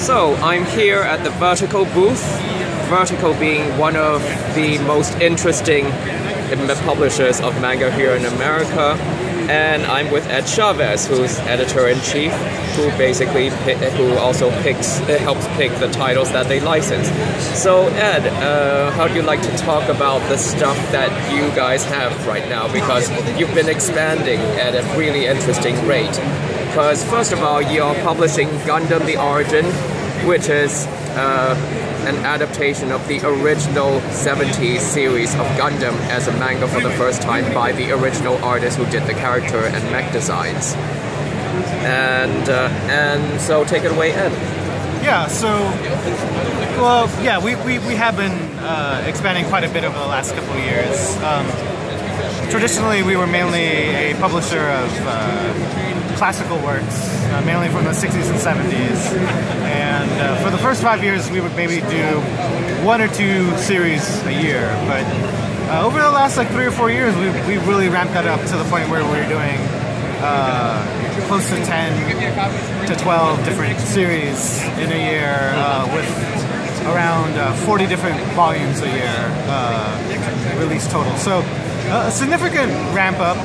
So I'm here at the Vertical booth, Vertical being one of the most interesting publishers of manga here in America. And I'm with Ed Chavez, who's editor-in-chief, who also helps pick the titles that they license. So Ed, how do you like to talk about the stuff that you guys have right now? Because you've been expanding at a really interesting rate. Because first of all, you're publishing Gundam The Origin, which is an adaptation of the original 70s series of Gundam as a manga for the first time by the original artist who did the character and mech designs. And so take it away, Ed. Yeah, so, well, yeah, we have been expanding quite a bit over the last couple of years. Traditionally, we were mainly a publisher of classical works, mainly from the 60s and 70s. And for the first 5 years, we would maybe do 1 or 2 series a year. But over the last 3 or 4 years, we really ramped that up to the point where we were doing close to 10 to 12 different series in a year, with around 40 different volumes a year released total. So a significant ramp up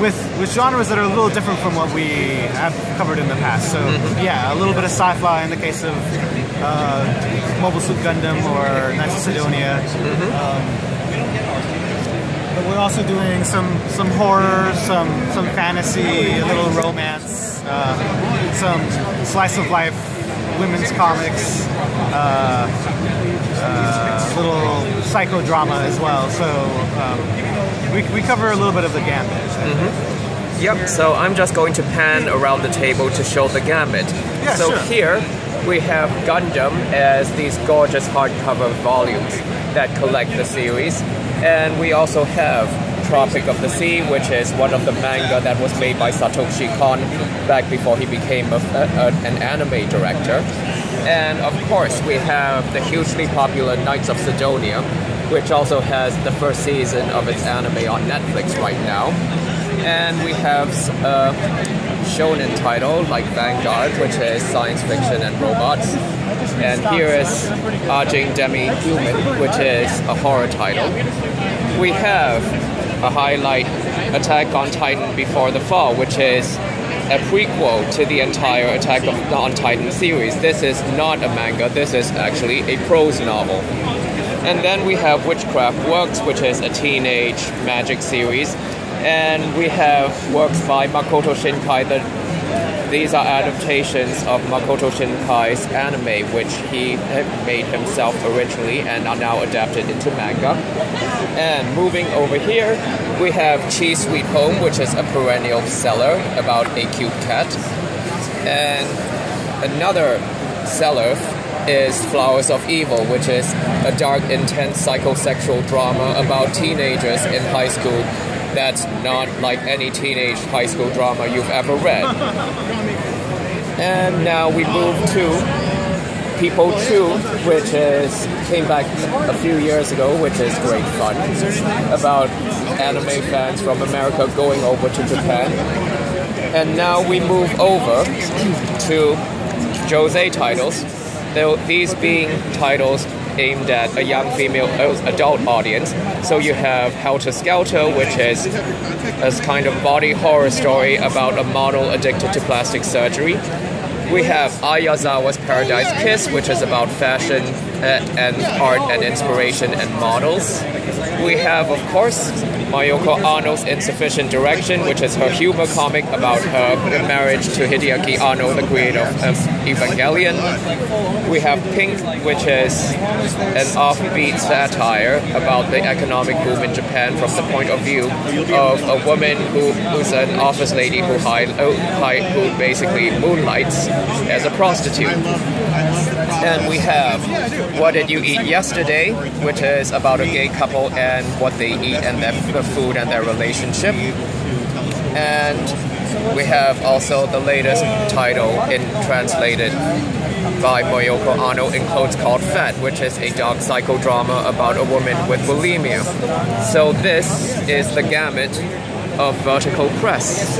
with genres that are a little different from what we have covered in the past. So yeah, a little bit of sci-fi in the case of Mobile Suit Gundam or Knights of Sidonia. But we're also doing some horror, some fantasy, a little romance, some slice of life women's comics, little psychodrama as well. So we cover a little bit of the gambit. Yep, so I'm just going to pan around the table to show the gambit. Yeah, so sure. Here we have Gundam as these gorgeous hardcover volumes that collect the series. And we also have Tropic of the Sea, which is one of the manga that was made by Satoshi Kon back before he became an anime director. And of course we have the hugely popular Knights of Sidonia, which also has the first season of its anime on Netflix right now. And we have a shonen title like Vanguard, which is science fiction and robots. And here is Ajing Demi-Human, which is a horror title. We have a highlight, Attack on Titan Before the Fall, which is a prequel to the entire Attack on Titan series. This is not a manga, this is actually a prose novel. And then we have Witchcraft Works, which is a teenage magic series. And we have works by Makoto Shinkai. These are adaptations of Makoto Shinkai's anime, which he made himself originally and are now adapted into manga. And moving over here, we have Cheese Sweet Home, which is a perennial seller about a cute cat. And another seller is Flowers of Evil, which is a dark, intense psychosexual drama about teenagers in high school that's not like any teenage high school drama you've ever read. And now we move to People 2, which came back a few years ago, which is great fun, about anime fans from America going over to Japan. And now we move over to Josei titles, these being titles aimed at a young female adult audience. So you have Helter Skelter, which is a kind of body horror story about a model addicted to plastic surgery. We have Ayazawa's Paradise Kiss, which is about fashion and art and inspiration and models. We have, of course, Mayoko Anno's Insufficient Direction, which is her humor comic about her marriage to Hideaki Anno, the creator of Evangelion. We have Pink, which is an offbeat satire about the economic boom in Japan from the point of view of a woman who's an office lady who basically moonlights as a prostitute. And we have What Did You Eat Yesterday, which is about a gay couple and what they eat and their food and their relationship. And we have also the latest title translated by Mayoko Anno in quotes called Fat, which is a dark psychodrama about a woman with bulimia. So this is the gamut of Vertical Press.